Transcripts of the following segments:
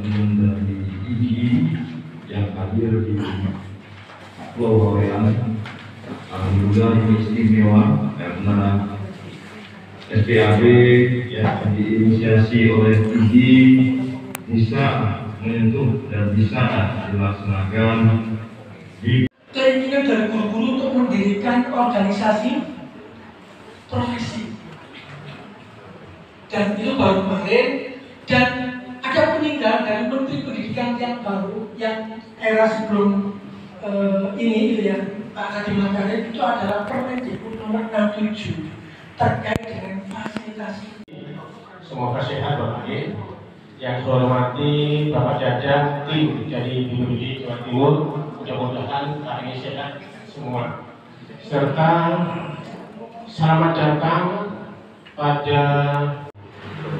teman-teman dari IGI yang hadir di Pulau Bawean. Alhamdulillah ini istimewa karena SPAB yang diinisiasi oleh IGI bisa menyentuh dan bisa dilaksanakan di keinginan dari guru-guru untuk mendirikan organisasi profesi, dan itu baru kemarin. Dan ada peninggalan dari Menteri Pendidikan yang baru, yang era sebelum ini itu ya, Pak Nadiem Makarim, itu adalah Permendikbud nomor 67 terkait dengan fasilitasi. Semoga sehat Bapak Ibu. Yang saya hormati Bapak Jajah, tim dari BPBD Jawa Timur, mudah-mudahan hari ini sehat semua. Serta selamat datang pada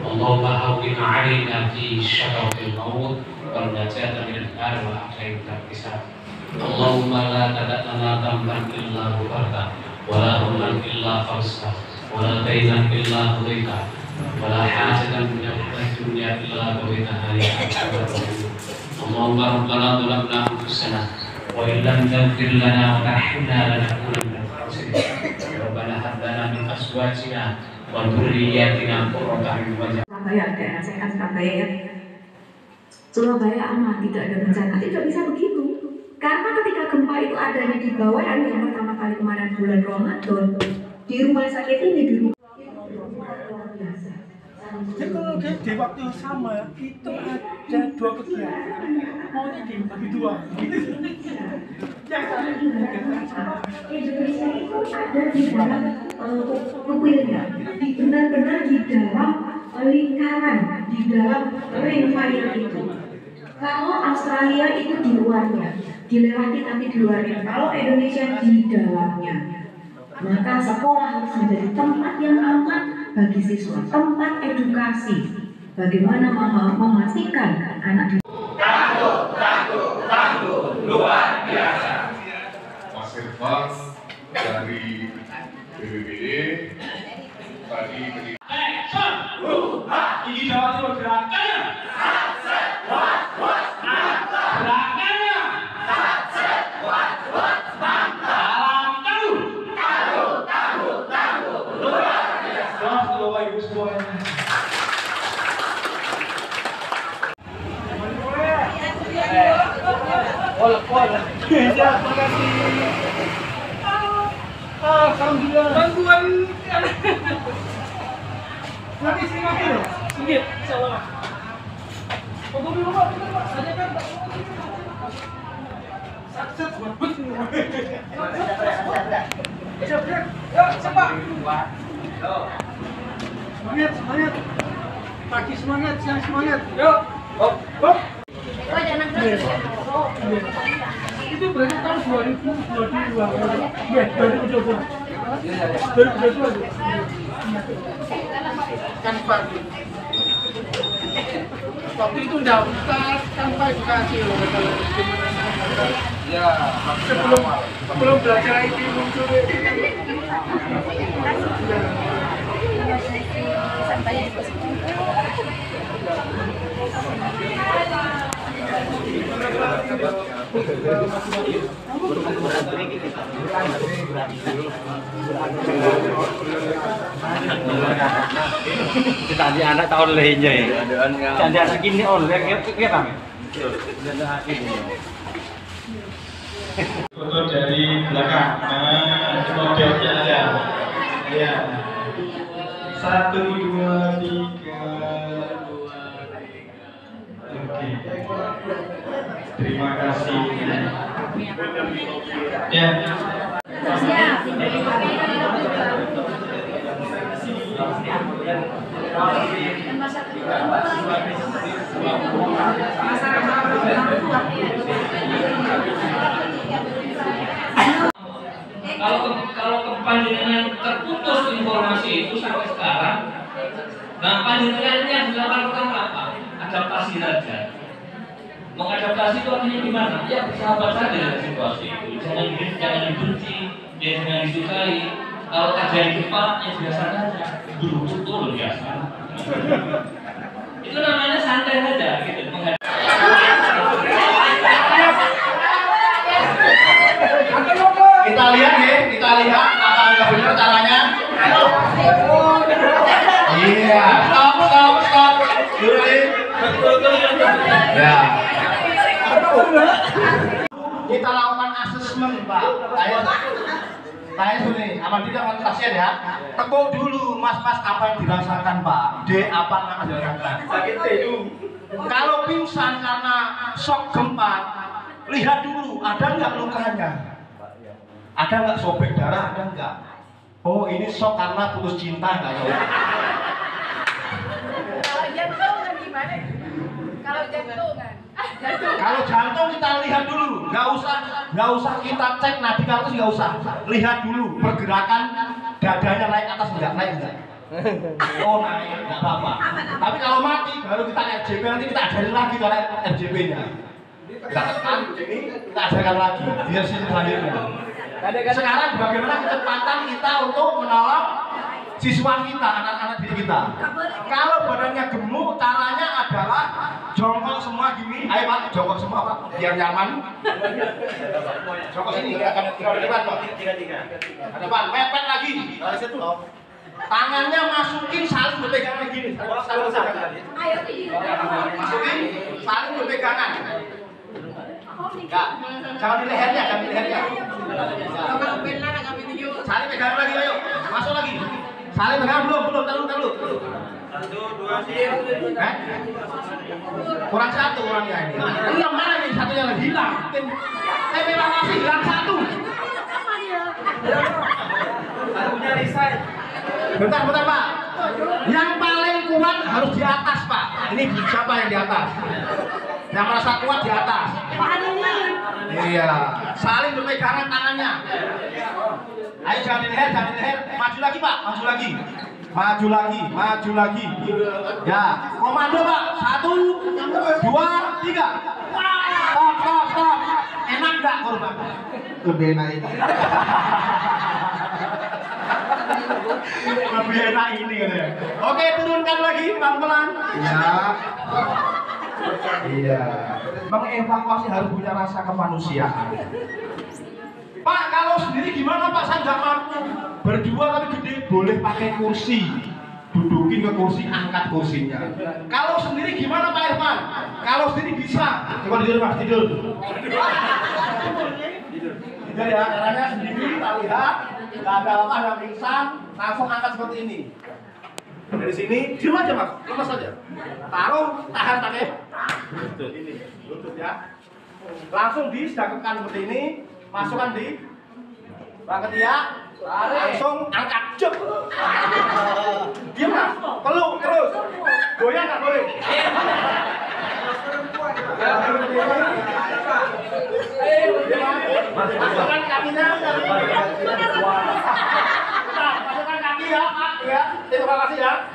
Allahumma hawwin 'alaina fi syaratil maut wal najata min al-nar wa akhiril hisab. Allahumma la tada'na dhanban illa ghafarta wa la hamman illa farajta wa la daynan illa qadaita wa la hajatan min ad-dunya illa qadaitaha ya arhamar rahimin. Allahumma rabbana dhalamna anfusana wa in lam taghfir lana wa tarhamna lanakunanna minal khasirin. Rabbana hab lana min azwajina wa dhurriyyatina qurrata a'yun waj'alna. Surabaya, daerah sehat Surabaya ya. Surabaya aman, tidak ada bencana. Tidak bisa begitu. Karena ketika gempa itu adanya di bawah yang pertama kali kemarin bulan Ramadan, di rumah sakit ini di rumah luar biasa. Jadi kalau di waktu yang sama itu ada dua kegiatan, maunya dibagi dua. Indonesia itu ada di dalam kuilnya, benar-benar di dalam lingkaran, di dalam ring fire itu. Kalau Australia itu di luarnya, dilewati tapi di luarnya. Kalau Indonesia di dalamnya, maka sekolah harus menjadi tempat yang aman bagi siswa, tempat edukasi. Bagaimana memastikan anak Tangguh, luar biasa. Mas Irfan dari BPBD tadi Ini Jawa Timur gerakannya. Gerakannya. Tangguh. Luar biasa. Bapak Ibu semuanya. Terima kasih. Alhamdulillah. Bantuan. Nanti sini makin ya? Sedikit, insyaallah. Untuk dulu Pak, saja kan sukses buat betul. Siap. Yuk, cepat. Semangat. Pagi semangat, siang semangat. Yuk. Hop. Itu berarti tahun 2022. Ya, 2022. 2022. Kan pagi. Waktu itu daftar tanpa edukasi loh kalau ya sebelum belajar IT muncul Tadi anak tahun lainnya ya. Jadi anak ini online kita kami. Foto dari belakang. Nah, modelnya ya. Ya. 1, 2, 3. Oke. Terima kasih. Ya. Kalau panjenengan terputus informasi itu sampai sekarang, nah panjenengannya dilakukan pertama apa? Adaptasi saja. Mengadaptasi itu artinya gimana? Ya bersahabat saja dengan situasi itu. Jangan dibenci, jangan disukai. Kalau terjadi gempa, ya biasa saja. Betul biasa. Itu namanya santai saja gitu. Ya. Kita lakukan asesmen, Pak. Saya sini, aman tidak sama pasien ya. Tekuk dulu, mas-mas apa yang dirasakan, Pak? D apa yang dirasakan? Sakit dulu. Kalau pingsan karena shock gempa, lihat dulu, ada nggak lukanya? Ada nggak sobek darah? Ada nggak? Oh, ini shock karena putus cinta nggak tahu. Kalau jantung kan gimana? Kalau jantung kan? Kalau jantung kita lihat dulu, nggak usah kita cek nadi kasus, nggak usah. Lihat dulu pergerakan dadanya naik atas enggak. Oh naik, nggak apa-apa. Tapi kalau mati baru kita RJP, nanti kita ajarin lagi cara RJP-nya. Kita tekan ini, kita ajarkan lagi di sisi selanjutnya. Sekarang bagaimana kecepatan kita untuk menolong siswa kita, anak-anak didik kita. Kalau badannya gemuk, caranya adalah jongkok semua gini. Ayo Pak, jongkok semua Pak, biar nyaman. Jongkok sini, akan tiga depan Pak. Ada Pak, mepet lagi. Tangannya masukin, saling berpegangan gini. Masukin, saling berpegangan. Enggak, jangan di lehernya, jangan di lehernya. Saling pegangan lagi, ayo, masuk lagi. Saling pegangan belum, terlalu. 1, 2, sini. Kurang satu orangnya ini. Ini mana nih satunya lagi hilang. Memang masih hilang satu. Punya resign. Bentar Pak. Yang paling kuat harus di atas Pak. Ini siapa yang di atas? Yang merasa kuat di atas. Iya. Saling berpegangan tangannya. Ayo jangan di leher. Maju lagi Pak, maju lagi. Ya, komando Pak. 1, 2, 3. Stop. Enak nggak korban? Lebih enak ini. Lebih enak ini katanya. Oke, turunkan lagi pelan-pelan. Iya. Mengevakuasi harus punya rasa kemanusiaan. Pak, kalau sendiri gimana Pak? Saya nggak mampu. Berdua tapi gede, boleh pakai kursi. Dudukin ke kursi, angkat kursinya. Kalau sendiri gimana Pak Irfan? Kalau sendiri bisa. Coba tidur Mas, tidur. Tidur ya, caranya sendiri kita lihat. Nggak ada apa, ada pingsan, langsung angkat seperti ini. Dari sini, diam aja Mas, lemas saja. Taruh, tahan pakai. Ini, lutut ya. Langsung disedekatkan seperti ini. Masukkan di bang ketiak, langsung angkat jep. Diam Mas, peluk terus. Goyang nggak boleh. Masukkan kakinya. Masukkan kaki ya Pak ya. Terima kasih ya.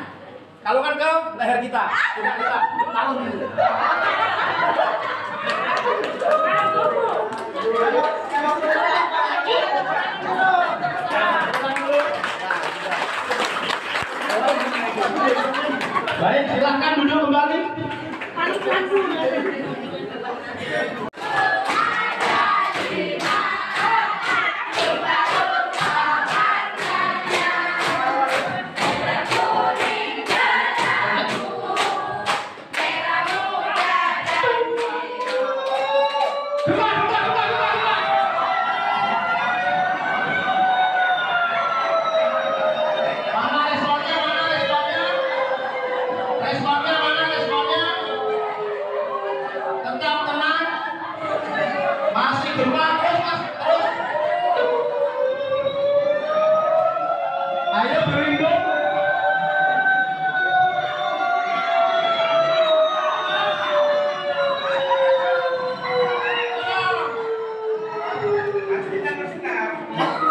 Kalau kan ke leher kita, tidak kita taruh dulu. Baik, silakan duduk kembali.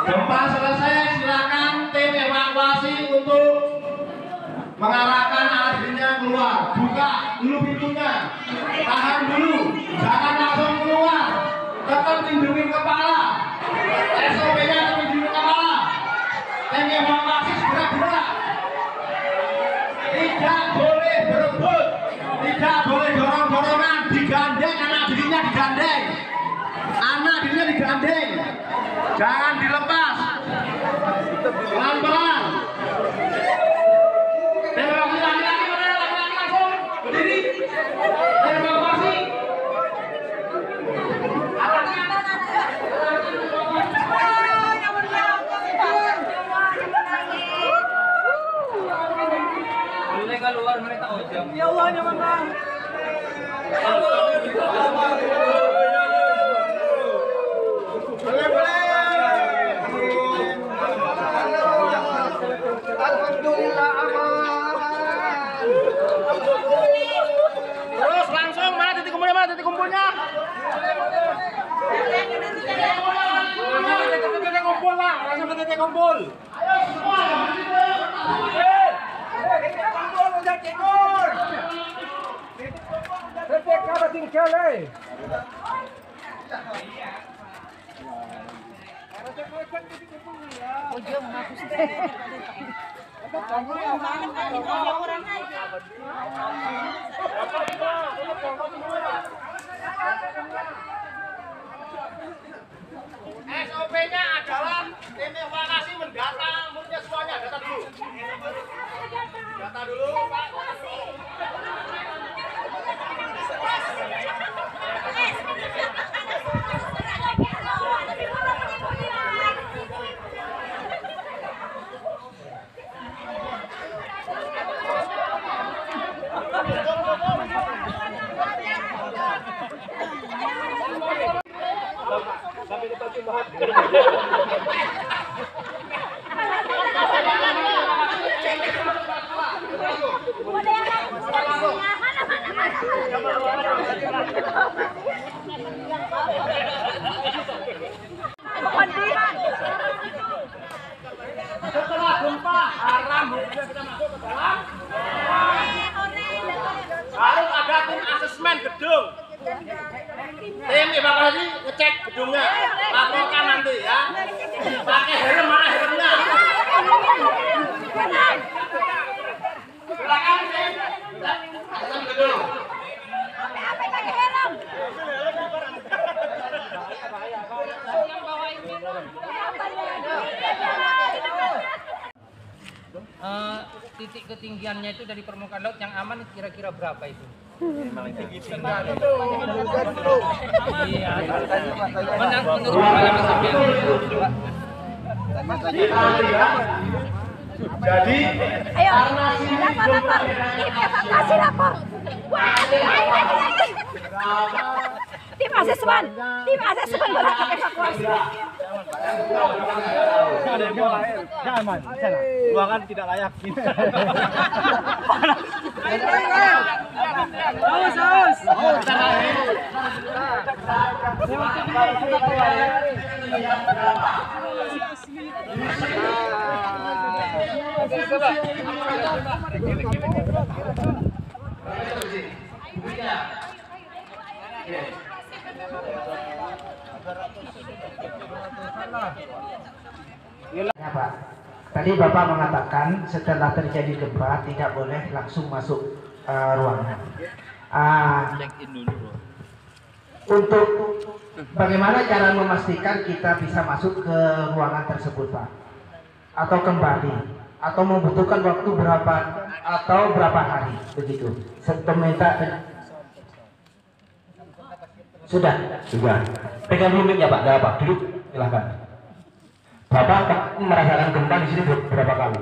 Gempa selesai, silakan tim evakuasi untuk mengarahkan alatnya keluar. Buka dulu pintunya, tahan dulu, jangan langsung keluar. Tetap lindungi kepala. SOP-nya tetap lindungi kepala. Tim evakuasi segera gerak. Tidak boleh berebut, tidak boleh dorong-dorongan, digandeng anak dirinya digandeng. Anak dirinya digandeng. Jangan dilepas. Pelan-pelan. Evakuasi laki-laki mana? Laki-laki langsung berdiri. Evakuasi. kumpul. Ayo semua jangan tidur. Kita kumpul udah tidur. Kita harus tinggal. Ujung menghapus deh. Orang aja. SOP-nya adalah tim evaluasi mendata muridnya semuanya. Data dulu. Data dulu, Pak. Setelah gempa, haram hukumnya kita masuk ke dalam. Harus ada tim asesmen gedung. Tim evakuasi ngecek gedungnya, laporkan nanti ya. Pakai helm, mana helmnya? Silakan tim asesmen gedung. Pakai helm. Titik ketinggiannya itu dari permukaan laut yang aman kira-kira berapa itu? Iya. Menurut pengalaman sampean. Jadi, Ayo, lapor. Evakuasi lapor. Tim asesmen berangkat evakuasi. Jangan, ruangan tidak layak. Haus. Ya Pak, tadi Bapak mengatakan setelah terjadi gempa tidak boleh langsung masuk ruangan. Untuk bagaimana cara memastikan kita bisa masuk ke ruangan tersebut Pak? Atau kembali? Atau membutuhkan waktu berapa atau berapa hari begitu? Sudah. Pegang dulu mic-nya Pak, gak apa, duduk silahkan. Bapak merasakan gempa di sini berapa kali?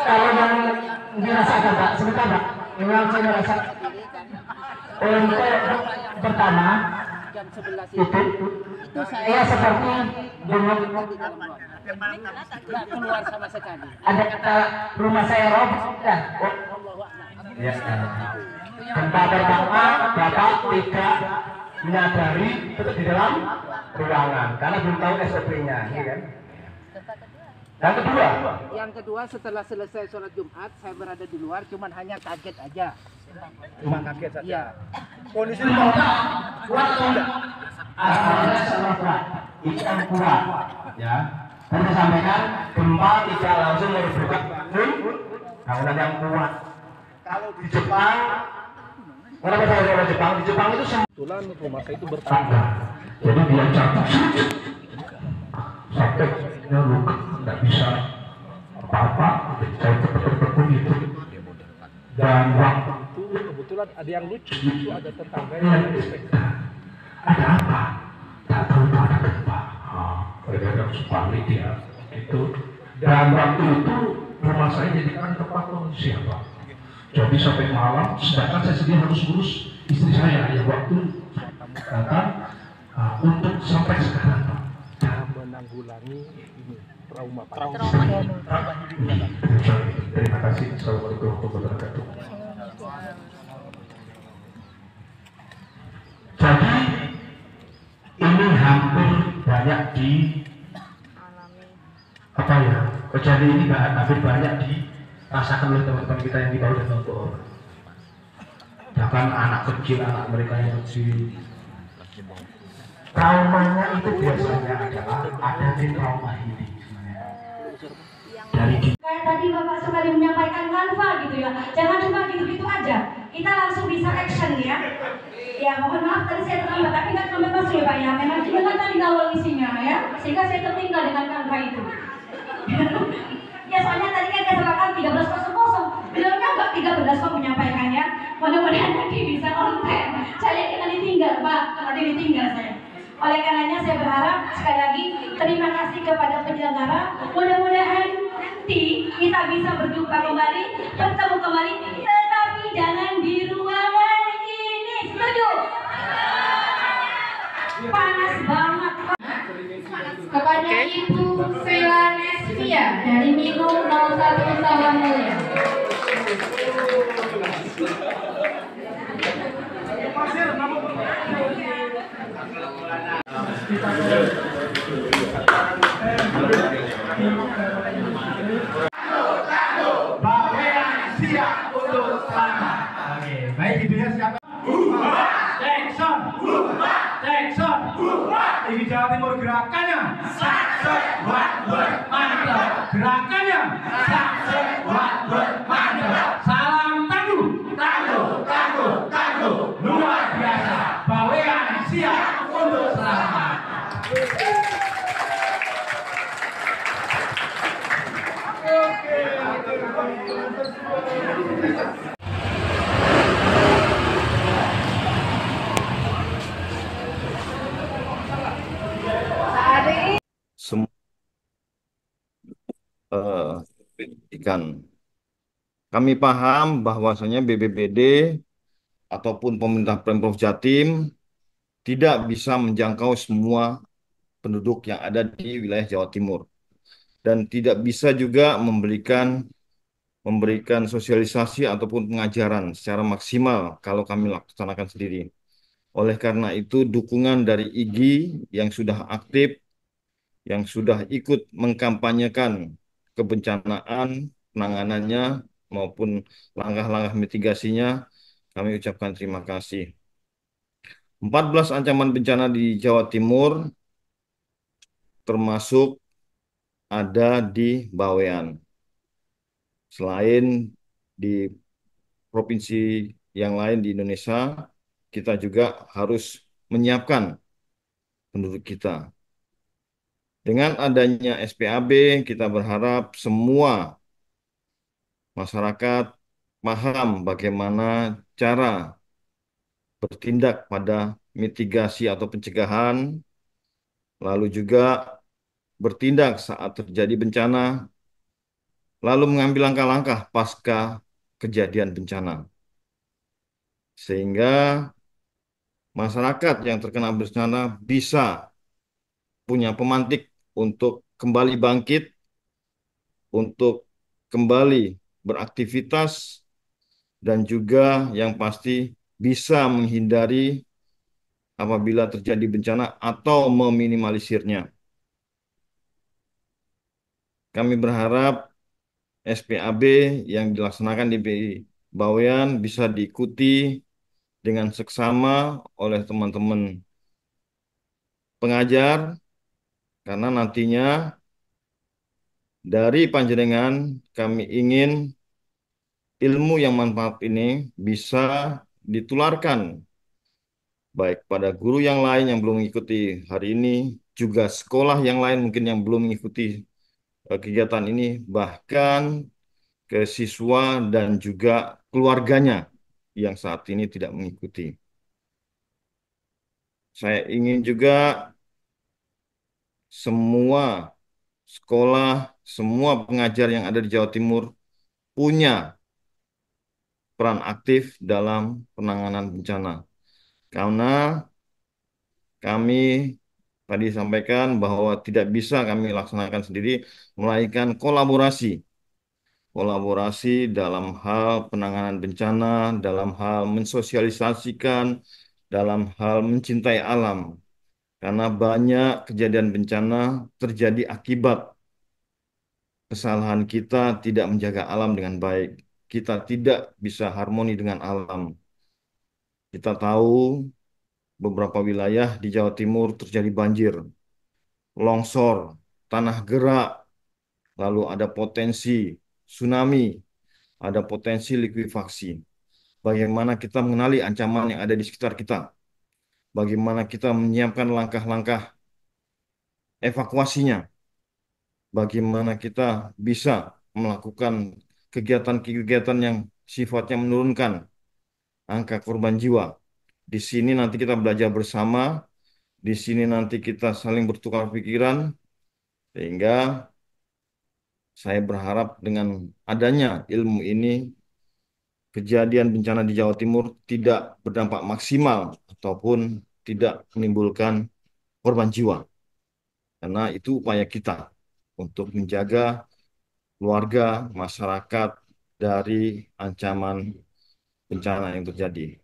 Kalau yang dirasakan Pak, sebentar Pak, memang saya merasa untuk pertama itu saya seperti dengan Keluar sama sekali. ada kata rumah saya roboh dah. Ya. Gempa pertama Bapak tidak menyadari tetap di dalam ruangan karena belum tahu SOP-nya, ya kan? Yang kedua setelah selesai sholat Jumat saya berada di luar, cuman hanya kaget aja. Cuma kaget saja. Iya. Kondisi kuat atau enggak? Asalnya sangat kuat, itu yang kuat, ya. Dan saya sampaikan gempa tidak langsung merubuhkan bangunan yang kuat. Kalau di Jepang, kenapa saya bilang Jepang? Di Jepang itu kebetulan rumah saya itu bertangga. jadi dia jatuh sampai luka, tidak bisa apa-apa, saya cepat-cepat begitu. Dan waktu Itu kebetulan ada yang lucu, itu ada tetangga yang ada apa? Tak tahu ada gempa. Mereka harus balik dia itu. Dan waktu itu rumah saya jadikan tempat pengungsi Pak. Jadi sampai malam, sedangkan saya sendiri harus urus istri saya yang waktu datang untuk sampai sekarang Pak. menanggulangi ini trauma. Terima kasih. Assalamualaikum warahmatullahi wabarakatuh. Jadi ini hampir banyak di apa ya, kejadian ini hampir banyak dirasakan oleh teman-teman kita yang di bawah dan bawah. Bahkan anak kecil, anak mereka yang kecil, traumanya itu biasanya adalah ada di trauma ini dari kayak tadi Bapak sekali menyampaikan kanva gitu ya, jangan cuma gitu-gitu aja, kita langsung bisa action ya. Ya mohon maaf tadi saya terlambat, tapi nggak sampai masuk ya Pak ya, memang itu kan tadi awal isinya ya, sehingga saya tertinggal dengan kanva itu. Ya soalnya tadi kan kesalahan 13.00, beliaunya nggak 13 kok menyampaikannya, mudah-mudahan nanti bisa on time. Saya jangan ditinggal Pak, kalau ditinggal saya. Oleh karenanya saya berharap sekali lagi terima kasih kepada penyelenggara, mudah-mudahan nanti kita bisa berjumpa kembali, bertemu kembali, tetapi jangan di ruangan ini, setuju? Panas banget. Kepada Ibu Sela Nesvia dari Minum 01 Sawanulya. Bawean siap untuk selamat. Oke, baik gitu ya, siapa? Jackson, Jackson, ini Jawa Timur gerakannya. Saksen mantap. Gerakannya. Saksen mantap. Salam tangguh, tangguh, luar biasa. Bawean siap untuk selamat. Ikan. Kami paham bahwasanya BPBD ataupun pemerintah Pemprov Jatim tidak bisa menjangkau semua penduduk yang ada di wilayah Jawa Timur dan tidak bisa juga memberikan sosialisasi ataupun pengajaran secara maksimal kalau kami laksanakan sendiri. Oleh karena itu, dukungan dari IGI yang sudah aktif, yang sudah ikut mengkampanyekan kebencanaan, penanganannya, maupun langkah-langkah mitigasinya, kami ucapkan terima kasih. 14 ancaman bencana di Jawa Timur, termasuk ada di Bawean. Selain di provinsi yang lain di Indonesia, kita juga harus menyiapkan penduduk kita. Dengan adanya SPAB, kita berharap semua masyarakat paham bagaimana cara bertindak pada mitigasi atau pencegahan, lalu juga bertindak saat terjadi bencana, lalu mengambil langkah-langkah pasca kejadian bencana. Sehingga masyarakat yang terkena bencana bisa punya pemantik untuk kembali bangkit, untuk kembali beraktivitas, dan juga yang pasti bisa menghindari apabila terjadi bencana atau meminimalisirnya. Kami berharap SPAB yang dilaksanakan di Bawean bisa diikuti dengan seksama oleh teman-teman pengajar, karena nantinya dari panjenengan kami ingin ilmu yang manfaat ini bisa ditularkan baik pada guru yang lain yang belum mengikuti hari ini, juga sekolah yang lain mungkin yang belum mengikuti kegiatan ini, bahkan ke siswa dan juga keluarganya yang saat ini tidak mengikuti. Saya ingin juga semua sekolah, semua pengajar yang ada di Jawa Timur punya peran aktif dalam penanganan bencana. Karena kami tadi sampaikan bahwa tidak bisa kami laksanakan sendiri, melainkan kolaborasi dalam hal penanganan bencana, dalam hal mensosialisasikan, dalam hal mencintai alam. Karena banyak kejadian bencana terjadi akibat kesalahan kita tidak menjaga alam dengan baik. Kita tidak bisa harmoni dengan alam. Kita tahu beberapa wilayah di Jawa Timur terjadi banjir, longsor, tanah gerak, lalu ada potensi tsunami, ada potensi likuifaksi. Bagaimana kita mengenali ancaman yang ada di sekitar kita? Bagaimana kita menyiapkan langkah-langkah evakuasinya? Bagaimana kita bisa melakukan kegiatan-kegiatan yang sifatnya menurunkan angka korban jiwa. Di sini nanti kita belajar bersama, di sini nanti kita saling bertukar pikiran, sehingga saya berharap dengan adanya ilmu ini, kejadian bencana di Jawa Timur tidak berdampak maksimal ataupun tidak menimbulkan korban jiwa. Karena itu upaya kita untuk menjaga keluarga, masyarakat dari ancaman bencana yang terjadi.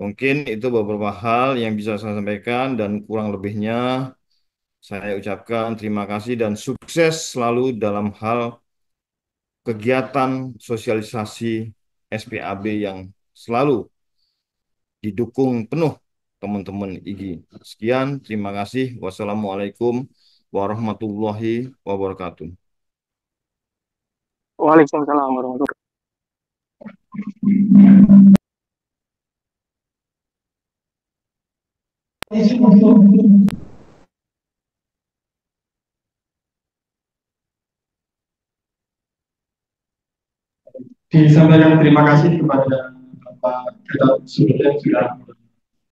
Mungkin itu beberapa hal yang bisa saya sampaikan dan kurang lebihnya saya ucapkan terima kasih dan sukses selalu dalam hal kegiatan sosialisasi SPAB yang selalu didukung penuh teman-teman IGI. Sekian, terima kasih. Wassalamualaikum warahmatullahi wabarakatuh. Waalaikumsalam warahmatullahi wabarakatuh. Disampaikan terima kasih kepada Bapak Gatot Subroto yang sudah